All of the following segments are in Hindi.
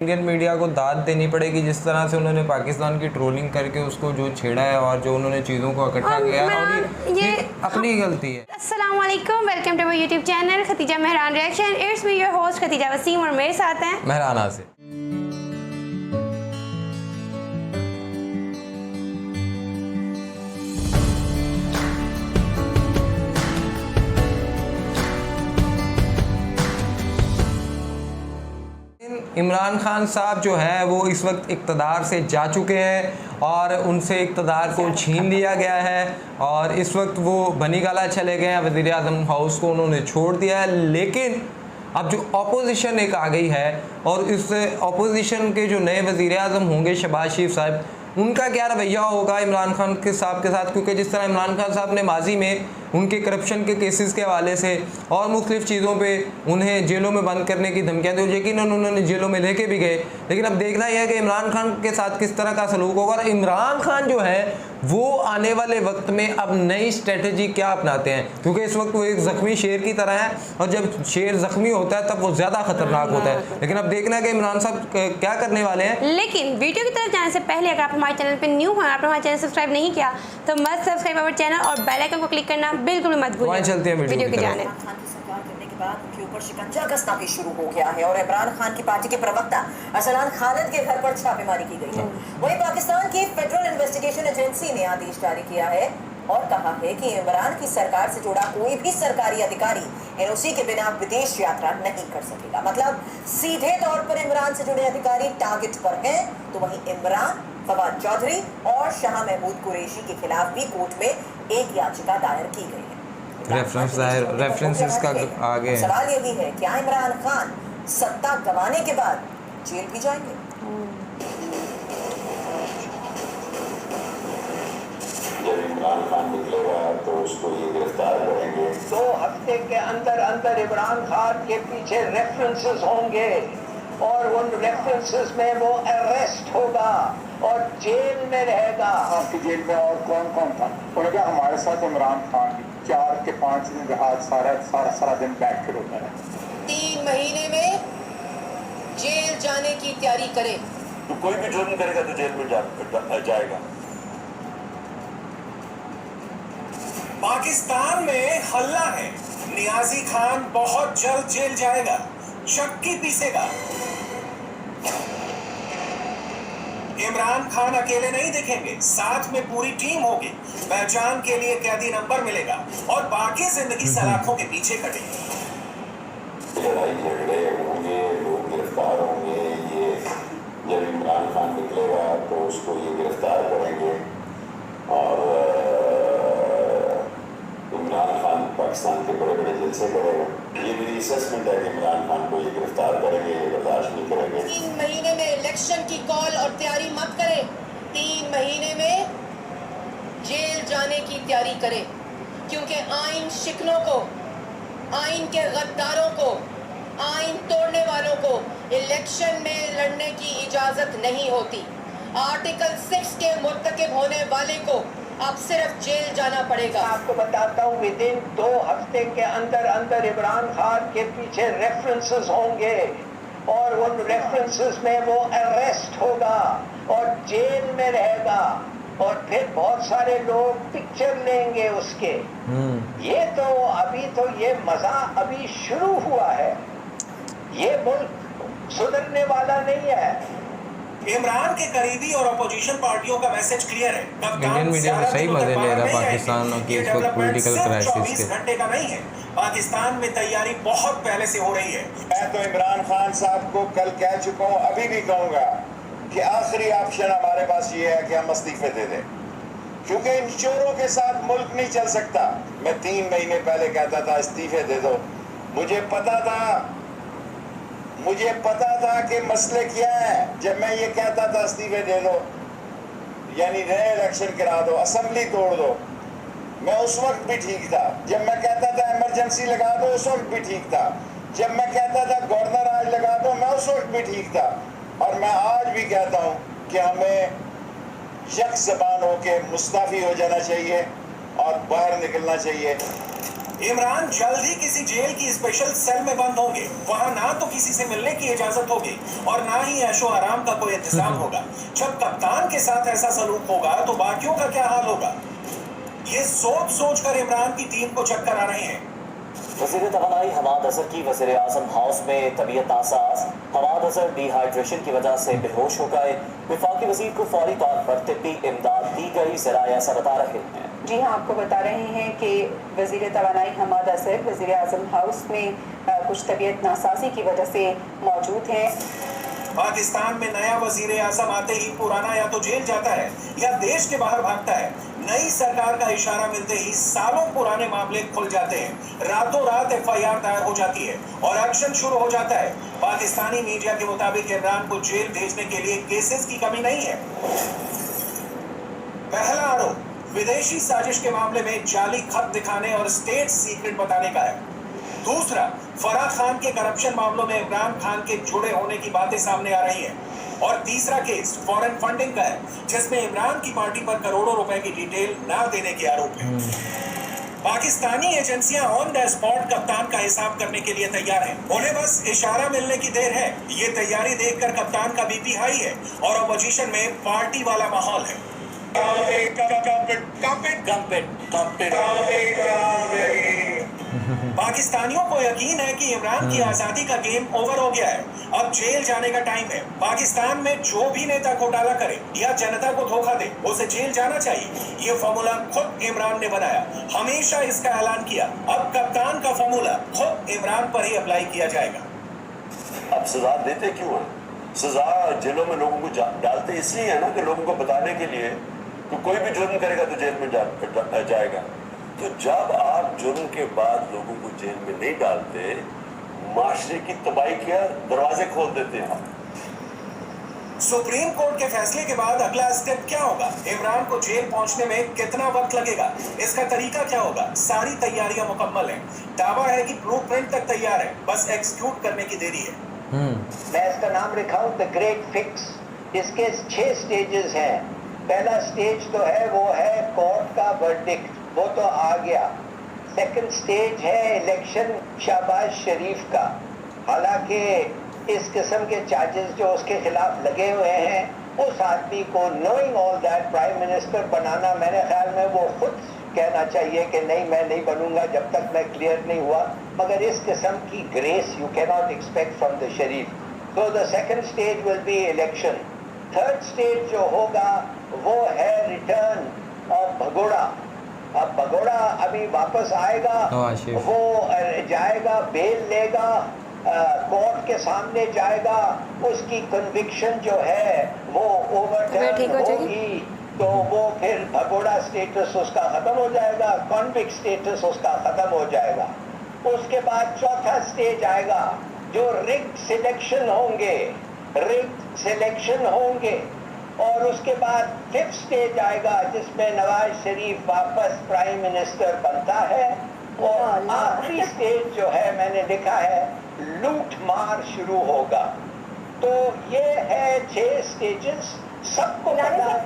इंडियन मीडिया को दाद देनी पड़ेगी जिस तरह से उन्होंने पाकिस्तान की ट्रोलिंग करके उसको जो छेड़ा है और जो उन्होंने चीज़ों को इकट्ठा किया है और ये अपनी गलती है। अस्सलाम वालेकुम, welcome to my YouTube channel Khatija Mehran reaction. It's me your host Khatija Waseem और मेरे साथ हैं मेहराना से। इमरान खान साहब जो है वो इस वक्त इक़्तिदार से जा चुके हैं और उनसे इक़्तिदार को छीन लिया गया है और इस वक्त वो बनी गाला चले गए हैं। वज़ीर आज़म हाउस को उन्होंने छोड़ दिया है, लेकिन अब जो अपोजिशन एक आ गई है और इस अपोजिशन के जो नए वज़ीर आज़म होंगे शहबाज शरीफ साहब, उनका क्या रवैया होगा इमरान खान के साथ, क्योंकि जिस तरह इमरान खान साहब ने माजी में उनके करप्शन के केसेस के हवाले से और मुख्तलिफ़ चीज़ों पे उन्हें जेलों में बंद करने की धमकियाँ दी, यकीनन उन्होंने जेलों में लेके भी गए, लेकिन अब देखना यह है कि इमरान खान के साथ किस तरह का सलूक होगा और इमरान खान जो है वो आने वाले वक्त में अब नई स्ट्रेटजी क्या अपनाते हैं, क्योंकि इस वक्त वो एक ज़ख्मी शेर की तरह है और जब शेर ज़ख्मी होता है तब वो ज़्यादा ख़तरनाक होता है। लेकिन अब देखना है कि इमरान साहब क्या करने वाले हैं। लेकिन वीडियो की तरफ जाने से पहले अगर आप हमारे चैनल पर न्यू हैं, आपने हमारे चैनल सब्सक्राइब नहीं किया तो मस्ट सब्सक्राइब अवर चैनल और बेल आइकन को क्लिक करना बिल्कुल मत भूलिए। चलते हैं वीडियो की जाने। खान की सरकार करने के बाद उनके ऊपर शिकंजा कसना भी शुरू हो गया है और इमरान खान की पार्टी के प्रवक्ता अरसलान खालिद के घर पर छापेमारी की गई है। वहीं पाकिस्तान की फेडरल इन्वेस्टिगेशन एजेंसी ने आदेश जारी किया है और कहा है कि इमरान की सरकार से जुड़ा कोई भी सरकारी अधिकारी एनओसी के बिना विदेश यात्रा नहीं कर सकेगा। मतलब सीधे तौर पर इमरान से जुड़े अधिकारी टारगेट पर हैं, तो वहीं इमरान, फवाद चौधरी और शाह महमूद कुरैशी के खिलाफ भी कोर्ट में एक याचिका दायर की गई है। रेफरेंसेस का आगे सवाल यही है, क्या इमरान खान सत्ता गंवाने के बाद जेल भी जाएंगे? जब इमरान खान निकलेगा तो उसको ये गिरफ्तार करेंगे। 2 हफ्ते के अंदर अंदर इमरान खान के पीछे रेफरेंसेस होंगे और उन रेफरेंसेस में वो अरेस्ट होगा और जेल में रहेगा। आपकी जेल में और कौन कौन था? उन्होंने कहा हमारे साथ इमरान खान 4 के 5 दिन रहा, सारा दिन बैठ कर होता है। 3 महीने में जेल जाने की तैयारी करें। तो कोई भी जुर्म करेगा तो जेल में जाएगा। पाकिस्तान में हल्ला है, नियाजी खान बहुत जल्द जेल जाएगा, शक्की पीसेगा। इमरान खान अकेले नहीं दिखेंगे, साथ में पूरी टीम होगी। पहचान के लिए कैदी नंबर मिलेगा और बाकी जिंदगी सलाखों के पीछे कटेगी। लड़ाई झगड़े होंगे, लोग गिरफ्तार होंगे। ये जब इमरान खान निकलेगा तो उसको ये गिरफ्तार करेंगे और इमरान खान पाकिस्तान के बड़े बड़े जलसे करेगा। ये मेरी असेसमेंट है कि इमरान खान को ये गिरफ्तार करेंगे, ये बर्दाश्त नहीं करेंगे। 3 महीने में इलेक्शन की कॉल और तैयारी मत करें। 3 महीने में जेल जाने की तैयारी करें, क्योंकि आइन शिकनों को, आइन के गद्दारों को, आइन तोड़ने वालों को इलेक्शन में लड़ने की इजाजत नहीं होती। आर्टिकल 6 के मुर्तकिब होने वाले को अब सिर्फ जेल जाना पड़ेगा। आपको बताता हूँ, विदिन 2 हफ्ते के अंदर अंदर इमरान खान के पीछे रेफरेंसेस होंगे और उन रेफरेंसेस में वो अरेस्ट होगा और जेल में रहेगा और फिर बहुत सारे लोग पिक्चर लेंगे उसके। ये तो ये मजा अभी शुरू हुआ है, ये मुल्क सुधरने वाला नहीं है। इमरान के करीबी और अपोजिशन पार्टियों का मैसेज क्लियर है। इंडियन मीडिया में सही मजे ले रहा है पाकिस्तान की इस वक्त पॉलिटिकल क्राइसिस के। 24 घंटे का नहीं है, पाकिस्तान में तैयारी बहुत पहले से हो रही है। मैं तो इमरान खान साहब को कल कह चुका हूँ, अभी भी कहूँगा कि आखिरी ऑप्शन हमारे पास ये है कि हम इस्तीफे दे दें, क्योंकि इन चोरों के साथ मुल्क नहीं चल सकता। मैं 3 महीने पहले कहता था इस्तीफे दे दो। मुझे पता था कि मसले क्या है। जब मैं ये कहता था इस्तीफे दे दो, यानी नए इलेक्शन करा दो, असेंबली तोड़ दो, मैं उस वक्त भी ठीक था। जब मैं कहता था इमरजेंसी लगा दो, उस वक्त भी ठीक था। जब मैं कहता था गवर्नर आज लगा दो, मैं उस वक्त भी ठीक था। और मैं आज भी कहता हूँ कि हमें यक ज़बान होकर मुस्तफ़ी हो जाना चाहिए और बाहर निकलना चाहिए। इमरान जल्द ही किसी जेल की स्पेशल सेल में बंद होंगे। वहां ना तो किसी से मिलने की इजाजत होगी और ना ही ऐशो आराम का कोई इंतजाम होगा। जब कप्तान के साथ ऐसा सलूक होगा तो बाकियों का क्या हाल होगा? ये सोच कर इमरान की टीम को चक्कर आ रहे हैं। वज़ीर तवानाई हमाद अजहर की वज़ीर आज़म हाउस में तबीयत नासाज। हमाद अजहर डिहाइड्रेशन की वजह से बेहोश हो गए। वफाकी वज़ीर को फौरी तौर पर तिब्बी इमदाद दी गई। ज़रा ऐसा बता रहे हैं। जी हाँ, आपको बता रहे हैं कि वज़ीर तवानाई हमाद अजहर वज़ीर आज़म हाउस में कुछ तबीयत नासाजी की वजह से मौजूद हैं। पाकिस्तान में नया वजीर आजम आते ही पुराना या तो जेल जाता है या देश के बाहर भागता है। नई सरकार का इशारा मिलते ही सालों पुराने मामले खुल जाते हैं। रातों रात FIR दायर हो जाती है और एक्शन शुरू हो जाता है। पाकिस्तानी मीडिया के मुताबिक इमरान को जेल भेजने के लिए केसेस की कमी नहीं है। पहला आरोप विदेशी साजिश के मामले में जाली खत दिखाने और स्टेट सीक्रेट बताने का है। दूसरा, फराह खान के करप्शन मामलों में इमरान खान के जुड़े होने की बातें सामने आ रही हैं। और तीसरा केस फॉरेन फंडिंग का है, जिसमें इमरान की पार्टी पर करोड़ों रुपए की डिटेल ना देने के आरोप है। पाकिस्तानी एजेंसियां ऑन द स्पॉट कप्तान का हिसाब करने के लिए तैयार हैं। उन्हें बस इशारा मिलने की देर है। ये तैयारी देखकर कप्तान का BP हाई है और अपोजिशन में पार्टी वाला माहौल है। पाकिस्तानियों को यकीन है कि इमरान की आजादी का गेम ओवर हो गया है। अब जेल जाने का टाइम है। पाकिस्तान में जो भी नेता घोटाला करे या जनता को धोखा दे, उसे जेल जाना चाहिए। ये फॉर्मूला खुद इमरान ने बनाया, हमेशा इसका ऐलान किया। अब कप्तान का फॉर्मूला खुद इमरान पर ही अप्लाई किया जाएगा। अब सजा देते क्यों है? सजा जेलों में लोगों को डालते इसलिए है ना कि लोगों को बताने के लिए कि कोई भी जुर्म करेगा तो जेल में जाएगा। तो जब आप जुर्म के बाद लोगों को जेल में नहीं डालते, माशरे की तबाही के दरवाजे खोल देते हैं। सुप्रीम कोर्ट के फैसले के बाद अगला स्टेप क्या होगा? इमरान को जेल पहुंचने में कितना वक्त लगेगा? इसका तरीका क्या होगा? सारी तैयारियां मुकम्मल हैं। दावा है कि ब्लूप्रिंट तक तैयार है, बस एग्जीक्यूट करने की देरी है। मैं इसका नाम रखा हूँ द ग्रेट फिक्स। इसके 6 स्टेजेस हैं। पहला स्टेज तो है वो है कोर्ट का वर्डिक्ट, वो तो आ गया। सेकंड स्टेज है इलेक्शन शहबाज शरीफ का। हालांकि इस किस्म के चार्जेस जो उसके खिलाफ लगे हुए हैं, उस आदमी को knowing all that prime minister बनाना, मेरे ख्याल में वो खुद कहना चाहिए कि नहीं, मैं नहीं बनूंगा जब तक मैं क्लियर नहीं हुआ। मगर इस किस्म की grace you can not expect from the Sharif. तो the second stage will be election. Third stage जो होगा वो है रिटर्न ऑफ भगोड़ा। अब भगोड़ा अभी वापस आएगा, वो जाएगा, बेल लेगा, कोर्ट के सामने जाएगा, उसकी कन्विक्शन जो है वो ओवरटर्न होगी, तो वो फिर भगोड़ा स्टेटस उसका खत्म हो जाएगा, कॉन्विक्ट स्टेटस उसका खत्म हो जाएगा। उसके बाद चौथा स्टेज आएगा जो रिग्ड सिलेक्शन होंगे, और उसके बाद फिफ्थ स्टेज आएगा जिसमें नवाज शरीफ वापस प्राइम मिनिस्टर बनता है। और आखिरी स्टेज जो है मैंने लिखा है लूट मार शुरू होगा। तो ये है 6 स्टेजेस, सबको पता है।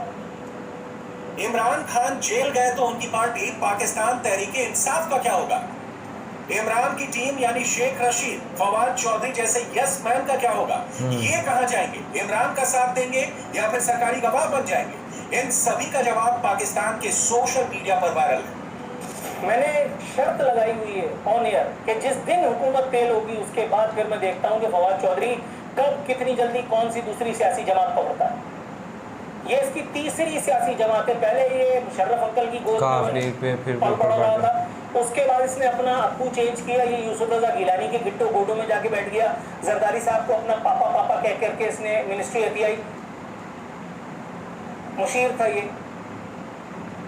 इमरान खान जेल गए तो उनकी पार्टी पाकिस्तान तहरीके इंसाफ का क्या होगा? इमरान की टीम यानी शेख रशीद, फवाद चौधरी जैसे यस मैन का क्या होगा? ये कहां जाएंगे? इमरान का साथ देंगे या फिर सरकारी गवाह बन जाएंगे? इन सभी का जवाब पाकिस्तान के सोशल मीडिया पर वायरल है। मैंने शर्त लगाई हुई है ऑन एयर कि जिस दिन हुकूमत फेल होगी उसके बाद फिर मैं देखता हूं कि फवाद चौधरी कब कितनी जल्दी कौन सी दूसरी सियासी जमात पकड़ता है। ये इसकी तीसरी सियासी जमात है। पहले ये मुशर्रफ अंकल की गोद में पल पड़ा रहा था, उसके बाद इसने अपना अप्पू चेंज किया, ये यूसुफ रजा गिलानी के गिट्टो गोडो में जाके बैठ गया। जरदारी साहब को अपना पापा पापा कह करके इसने मिनिस्ट्री हथियाई, मुशीर था ये।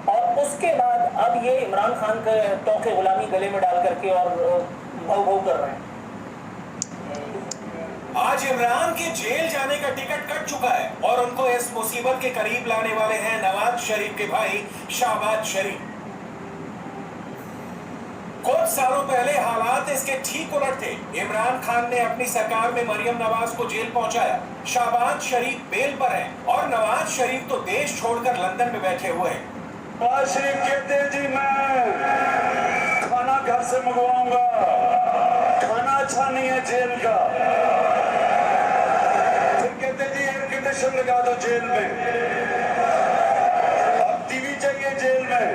और उसके बाद अब ये इमरान खान के तौके गुलामी गले में डाल करके और भव भव कर रहे हैं। आज इमरान के जेल जाने का टिकट कट चुका है और उनको इस मुसीबत के करीब लाने वाले हैं नवाज शरीफ के भाई शहबाज शरीफ। कुछ सालों पहले हालात इसके ठीक उलट थे। इमरान खान ने अपनी सरकार में मरियम नवाज को जेल पहुंचाया, शहबाज शरीफ बेल पर हैं और नवाज शरीफ तो देश छोड़कर लंदन में बैठे हुए हैं। नवाज शरीफ कहते हैं जी मैं खाना घर से मंगवाऊंगा। खाना अच्छा नहीं है जेल का। फिर कहते जी एयर कंडीशन लगा दो जेल में। अब टीवी चाहिए जेल में।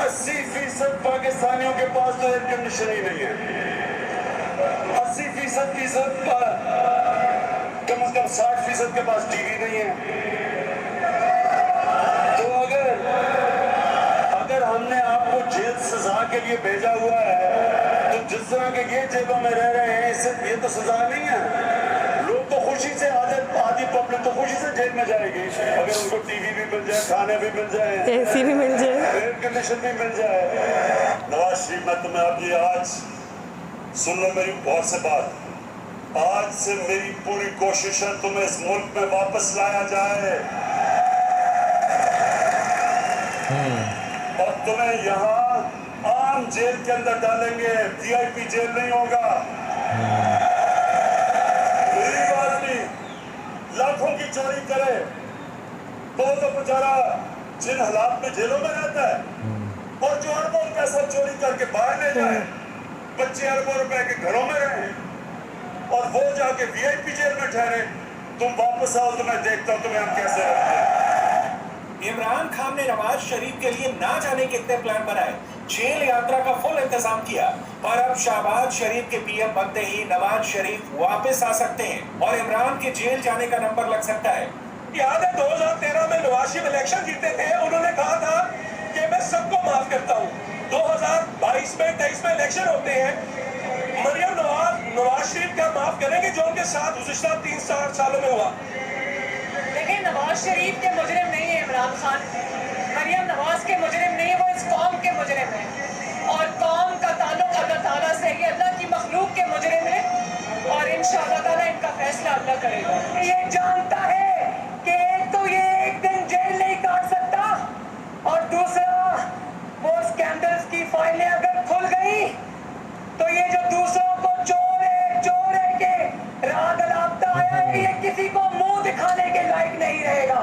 80% पाकिस्तानियों के पास तो एयर कंडीशन ही नहीं है। 80% कम से कम 60% के पास टीवी नहीं है। तो अगर हमने आपको जेल सजा के लिए भेजा हुआ है, तो जिस तरह के ये जेलों में रह रहे हैं, इससे ये तो सजा नहीं है। लोग तो खुशी से आधी पब्लिक तो खुशी से जेल में जाएगी अगर उनको टीवी भी मिल जाए, खाने भी मिल जाए, एसी भी मिल जाए, एयर कंडीशन भी मिल जाए। नवाज शरीफ, मैं तुम्हें अब ये आज सुन लो मेरी बहुत से बात। आज से मेरी पूरी कोशिश है तुम्हें इस मुल्क में वापस लाया जाए और तुम्हें यहाँ आम जेल के अंदर डालेंगे। वीआईपी जेल नहीं होगा। गरीब आदमी लाखों की चोरी करे तो बेचारा जिन हालात में जेलों में रहता है, और जो अरबों पैसा चोरी करके बाहर ले जाए, बच्चे अरबों रुपए के घरों में रहे और वो जाके वीआईपी जेल में ठहरे। तुम वापस आओ तो मैं देखता हूं तुम्हें हम कैसे रखते हैं। इमरान खान ने नवाज शरीफ के लिए ना जाने कितने प्लान बनाए, जेल यात्रा का फुल इंतजाम किया, पर अब शहबाज शरीफ के पीएम बनते ही नवाज शरीफ वापस आ सकते हैं और इमरान के जेल जाने का नंबर लग सकता है। याद है 2013 में नवाज शरीफ इलेक्शन जीते थे, उन्होंने कहा था कि मैं सबको माफ करता हूँ। 2022 में 23 में इलेक्शन होते हैं, मरियम नवाज शरीफ क्या माफ करेंगे जो उनके साथ गुज़िश्ता 3-4 सालों में हुआ। देखिए, नवाज शरीफ के मुजरिम नहीं है इमरान खान, मरियम नवाज के मुजरिम नहीं है, वो इस कौम के मुजरिम है और कौम का ताल्लुक अल्लाह ताला से, ये अल्लाह की मखलूक के मुजरिम है और इंशाअल्लाह ताला इनका फैसला अल्लाह करेगा। ये जानता है कि एक तो ये एक दिन जेल नहीं काट सकता और दूसरा वो स्कैंडल्स की फाइलें अगर खुल गई तो ये जो दूसरों को चोर है के राह गलाता है, ये किसी को मुंह दिखाने के लायक नहीं रहेगा।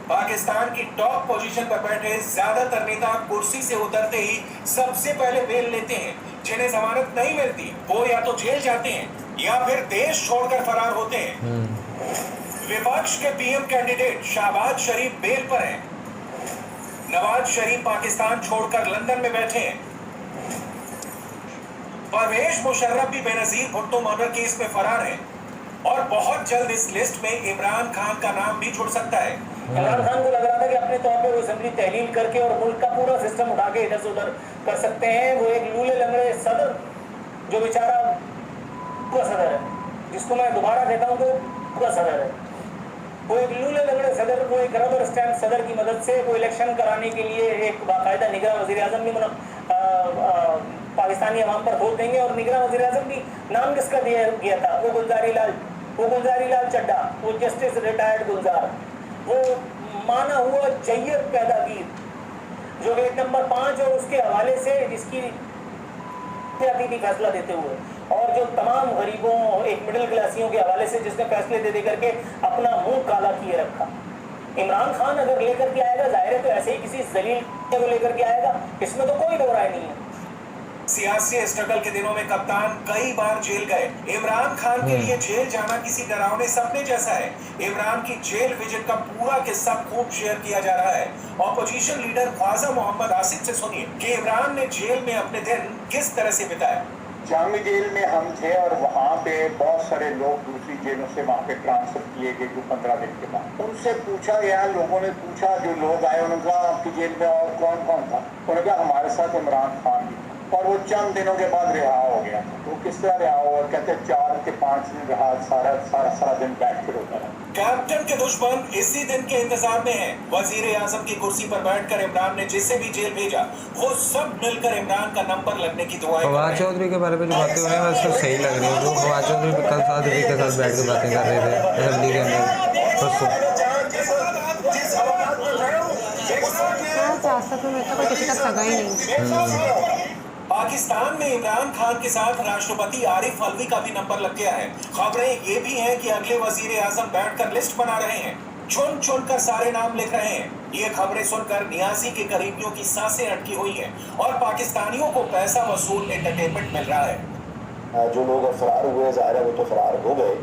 पाकिस्तान की टॉप पोजीशन पर बैठे ज्यादातर नेता कुर्सी से उतरते ही सबसे पहले बेल लेते हैं। जिन्हें जमानत नहीं मिलती वो या तो जेल जाते हैं या फिर देश छोड़कर फरार होते हैं। विपक्ष के पीएम कैंडिडेट शहबाज शरीफ बेल पर हैं। नवाज शरीफ पाकिस्तान छोड़कर लंदन में बैठे हैं। परवेज मुशर्रफ भी बेनजीर भुट्टो मर्डर केस में फरार है और बहुत जल्द इस लिस्ट में इमरान खान का नाम भी जुड़ सकता है। इमरान खान को लग रहा था कि अपने तौर पे वो असेंबली तहलील करके और मुल्क का पूरा सिस्टम उठा के इधर से उधर कर सकते हैं। वो एक लूले लंगड़े सदर, जो बेचारा पूरा सदर है, जिसको मैं दोबारा कहता हूँ तो पूरा सदर है, वो एक लूले लंगड़े सदर, वो एक रबर स्टैम्प सदर की मदद से वो इलेक्शन कराने के लिए एक बाकायदा निगरां वज़ीर आज़म भी पाकिस्तानी अवाम पर वोट देंगे। और निगरां वज़ीर आज़म भी नाम किसका दिया गया था? वो गुलजारी लाल चड्डा, वो जस्टिस रिटायर्ड गुलजार, वो माना हुआ जय्यद पैदागीर, जो गेट नंबर 5 और उसके हवाले से जिसकी थी फैसला देते हुए, और जो तमाम गरीबों एक मिडिल क्लासियों के हवाले से जिसने फैसले दे करके अपना मुंह काला किए रखा। इमरान खान अगर लेकर के आएगा, जाहिर है तो ऐसे ही किसी जलील को लेकर के आएगा, इसमें तो कोई दो राय नहीं है। सियासी स्ट्रगल के दिनों में कप्तान कई बार जेल गए। इमरान खान के लिए जेल जाना किसी डरावने सपने जैसा है। इमरान की जेल विजिट का पूरा किस्सा खूब शेयर किया जा रहा है। ऑपोजिशन लीडर ख्वाजा मोहम्मद आसिफ से सुनिए कि इमरान ने जेल में अपने दिन किस तरह से बिताए। जामी जेल में हम थे और वहाँ पे बहुत सारे लोग दूसरी जेलों से वहाँ पे ट्रांसफर किए गए जो 15 दिन के बाद। उनसे पूछा गया, लोगों ने पूछा, जो लोग आए उन्होंने कहा आपकी जेल में और कौन कौन था? उन्होंने कहा हमारे साथ इमरान खान भी, और वो चंद दिनों के बाद रिहा हो गया। तो किस तरह रिहा हुआ? कहते 4 से 5 दिन रहा, सारा दिन बैठ कर होता रहा। कैप्टन के दुश्मन इसी दिन के इंतजार में हैं। वजीर आजम की कुर्सी पर बैठकर इमरान ने जिसे भी जेल भेजा वो सब मिलकर इमरान का नंबर लगने की दुआएं। फवाद चौधरी के बारे में जो बातें हो रही हैं वैसे तो सही लग रही है। जो फवाद चौधरी कल सादरी के साथ बैठ के बातें कर रहे थे असेंबली के अंदर, किसी का सगा ही नहीं। पाकिस्तान में इमरान खान के साथ राष्ट्रपति आरिफ अलवी का भी नंबर लग गया है। खबरें ये भी हैं कि अगले वजीर आजम बैठकर लिस्ट बना रहे हैं। चुन चुन कर सारे नाम लिख रहे हैं। ये खबरें सुनकर नियाजी के करीबियों की सांसें अटकी हुई हैं और पाकिस्तानियों को पैसा वसूल एंटरटेनमेंट मिल रहा है। जो लोग फरार हुए ज़ाहिर है वो तो फरार हो गए,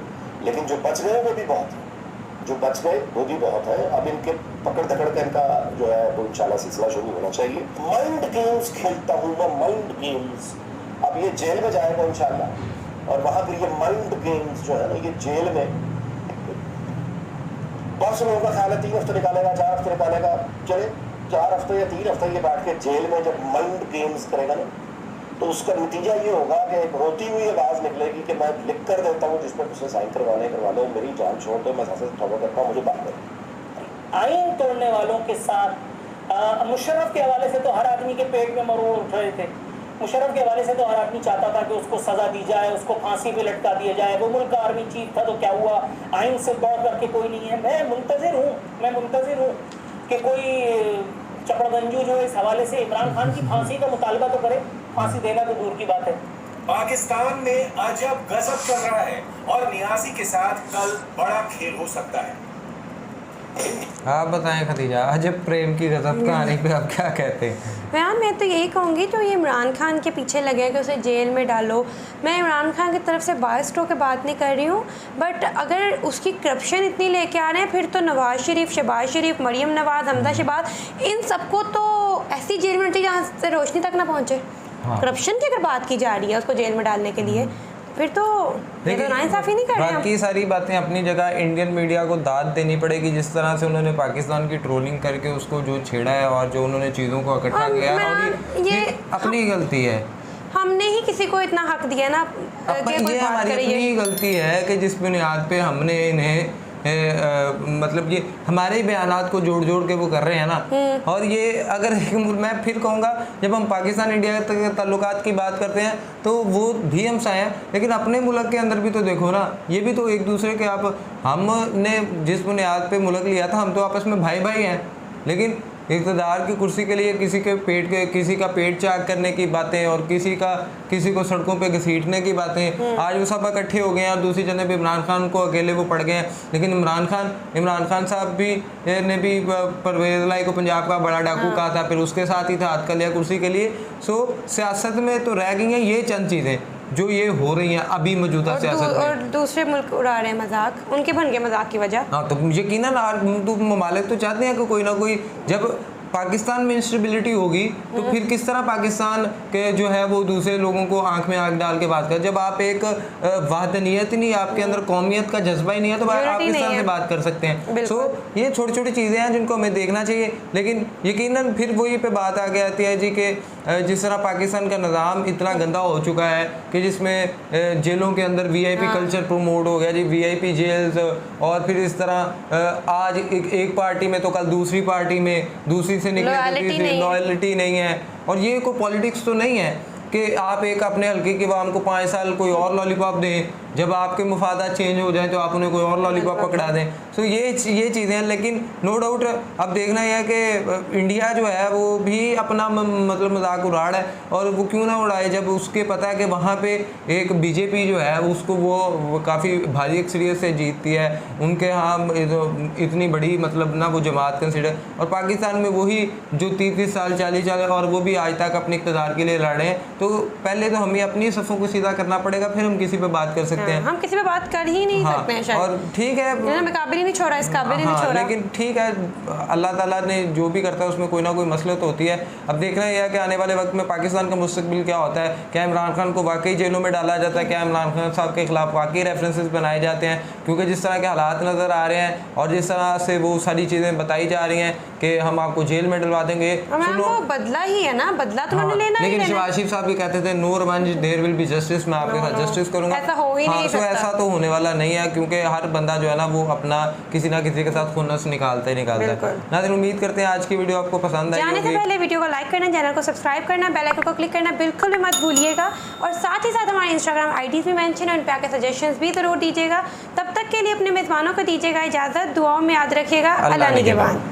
लेकिन जो बच गए वो भी बहुत है, जो बच गए वो भी बहुत है। अब इनके पकड़ दकड़ का इनका जो है वो इंशाल्लाह सिलसिला शुरू होना चाहिए। माइंड गेम्स खेलता हूँ मैं, माइंड गेम्स। अब ये जेल में जाएगा इंशाल्लाह, और वहाँ पर ये माइंड गेम्स जो है ना, ये जेल में बहुत से लोगों का ख्याल है 3 हफ्ते निकालेगा, 4 हफ्ते निकालेगा। चले 4 हफ्ते या 3 हफ्ते ये बैठ के जेल में जब माइंड गेम्स करेगा ना, तो उसका नतीजा ये होगा कि एक रोती हुई आवाज़ निकलेगी कि मैं लिख कर देता हूँ जिसमें उसे साइन करवा लो, मेरी जान छोड़ दो, मैं सांसें तौबा करता हूँ, मुझे बात करो। आइन तोड़ने वालों के साथ मुशर्रफ के हवाले से तो हर आदमी के पेट में मरोड़ उठ रहे थे। मुशर्रफ के हवाले से तो हर आदमी चाहता था कि उसको सजा दी जाए, उसको फांसी पे लटका दिया जाए। वो मुल्क का आर्मी चीफ था तो क्या हुआ, आइन से बढ़ करके कोई नहीं है। मैं मुंतजिर हूँ कि कोई चपड़गंजू जो इस हवाले से इमरान खान की फांसी का मुतालबा तो करे, फांसी देना तो दूर की बात है। पाकिस्तान में अजब गजब चल रहा है और नियाजी के साथ कल बड़ा खेल हो सकता है। आप बताएं खदीजा, अजब प्रेम की गजब कहानी पे आप क्या कहते हैं? मैं तो यही कहूँगी जो ये इमरान खान के पीछे लगे हैं कि उसे जेल में डालो। मैं इमरान खान की तरफ से बायस्ड होकर बात नहीं कर रही हूँ, बट अगर उसकी करप्शन इतनी लेके आ रहे हैं फिर तो नवाज शरीफ, शहबाज शरीफ, मरियम नवाज, हमजा शहबाज, इन सबको तो ऐसी जेल में चाहिए जहाँ से रोशनी तक ना पहुँचे। करप्शन की अगर बात की जा रही है उसको जेल में डालने के लिए, फिर तो नाइंसाफी नहीं कर रहे हैं। बाकी सारी बातें अपनी जगह, इंडियन मीडिया को दाद देनी पड़ेगी जिस तरह से उन्होंने पाकिस्तान की ट्रोलिंग करके उसको जो छेड़ा है और जो उन्होंने चीज़ों को इकट्ठा किया है, और ये अपनी गलती है। हमने ही किसी को इतना हक दिया ना कि ये हमारी अपनी गलती है कि जिस बुनियाद पे हमने इन्हें मतलब ये हमारे ही बयानात को जोड़ जोड़ के वो कर रहे हैं ना। और ये अगर मैं फिर कहूँगा, जब हम पाकिस्तान इंडिया के ताल्लुकात की बात करते हैं तो वो भी हम साए हैं, लेकिन अपने मुल्क के अंदर भी तो देखो ना, ये भी तो एक दूसरे के हमने जिस बुनियाद पे मुल्क लिया था, हम तो आपस में भाई भाई हैं, लेकिन इक़्तिदार की कुर्सी के लिए किसी का पेट चाक करने की बातें और किसी को सड़कों पे घसीटने की बातें, आज वो सब इकट्ठे हो गए हैं और दूसरी जगह पे इमरान खान को अकेले वो पड़ गए हैं। लेकिन इमरान खान साहब ने भी परवेज़ लाई को पंजाब का बड़ा डाकू कहा था, फिर उसके साथ ही था हथकलिया कुर्सी के लिए। सो सियासत में तो रह गई हैं ये चंद चीज़ें जो ये हो रही हैं अभी मौजूदा सियासत में, और दूसरे मुल्क उड़ा रहे हैं मजाक, उनके भनके मजाक की वजह। हाँ, तो यकीनन तो ममालिक तो चाहते हैं कि कोई ना कोई, जब पाकिस्तान में इंस्टेबिलिटी होगी तो फिर किस तरह पाकिस्तान के जो है वो दूसरे लोगों को आंख में आंख डाल के बात कर। जब आप एक वहदनियत ही नहीं, आपके अंदर कौमियत का जज्बा ही नहीं है, तो आप किस तरह से बात कर सकते हैं? सो ये छोटी छोटी चीज़ें हैं जिनको हमें देखना चाहिए। लेकिन यकीनन फिर वही पे बात आ आती है जी कि जिस तरह पाकिस्तान का निज़ाम इतना गंदा हो चुका है कि जिसमें जेलों के अंदर VIP कल्चर प्रमोट हो गया जी, VIP जेल्स, और फिर इस तरह आज एक पार्टी में तो कल दूसरी पार्टी में दूसरी से निकले, लॉयल्टी नहीं है। और ये कोई पॉलिटिक्स तो नहीं है कि आप एक अपने हल्के के वाम को 5 साल कोई और लॉलीपॉप दें, जब आपके मुफादात चेंज हो जाएं तो आप उन्हें कोई और लॉलीपॉप पकड़ा दें। सो ये चीज़ें हैं। लेकिन नो डाउट अब देखना यह है कि इंडिया जो है वो भी अपना मतलब मजाक उड़ा रहा है, और वो क्यों ना उड़ाए जब उसके पता है कि वहाँ पे एक BJP जो है उसको वो काफ़ी भारी अक्सरियत से जीतती है, उनके यहाँ इतनी बड़ी मतलब ना वो जमात कंसिडर, और पाकिस्तान में वही जो 30 साल 40 साल और वो भी आज तक अपने इक़्तिदार के लिए लड़ रहे हैं। तो पहले तो हमें अपनी सफ़ों को सीधा करना पड़ेगा, फिर हम किसी पे बात कर सकते हैं। हम किसी पे बात कर ही नहीं सकते हैं शायद। और ठीक है, काबिल ही नहीं छोड़ा, इस काबिल ही नहीं छोड़ा। लेकिन ठीक है, अल्लाह ताला ने जो भी करता है उसमें कोई ना कोई मसला तो होती है। अब देखना यह है कि आने वाले वक्त में पाकिस्तान का मुस्तकबिल क्या होता है। क्या इमरान खान को वाकई जेलों में डाला जाता है? क्या इमरान खान साहब के खिलाफ वाकई रेफरेंसेस बनाए जाते हैं? क्योंकि जिस तरह के हालात नज़र आ रहे हैं और जिस तरह से वो सारी चीज़ें बताई जा रही हैं कि हम आपको जेल में डलवा देंगे, बदला ही है ना, बदला तो उन्होंने लेना ही है। लेकिन शहबाज शरीफ साहब भी कहते थे no revenge there will be justice, मैं आपके साथ जस्टिस करूंगा। ऐसा हो ही नहीं सकता। ऐसा तो होने वाला नहीं है, क्योंकि हर बंदा जो है ना वो अपना किसी ना किसी के साथ खुन्नस निकालता है। नाज़रीन, उम्मीद करते हैं आज की वीडियो आपको पसंद आई होगी। जाने से पहले वीडियो को लाइक करना, चैनल को सब्सक्राइब करना, बेल आइकन को क्लिक करना बिल्कुल भी मत भूलिएगा, और साथ ही साथ हमारे इंस्टाग्राम IDs भी मेंशन है, उन पे आके सजेशंस भी जरूर दीजिएगा। तब तक के लिए अपने मेज़बानों को दीजिएगा इजाज़त, दुआओं में याद रखिएगा। अल्लाह निगहबान।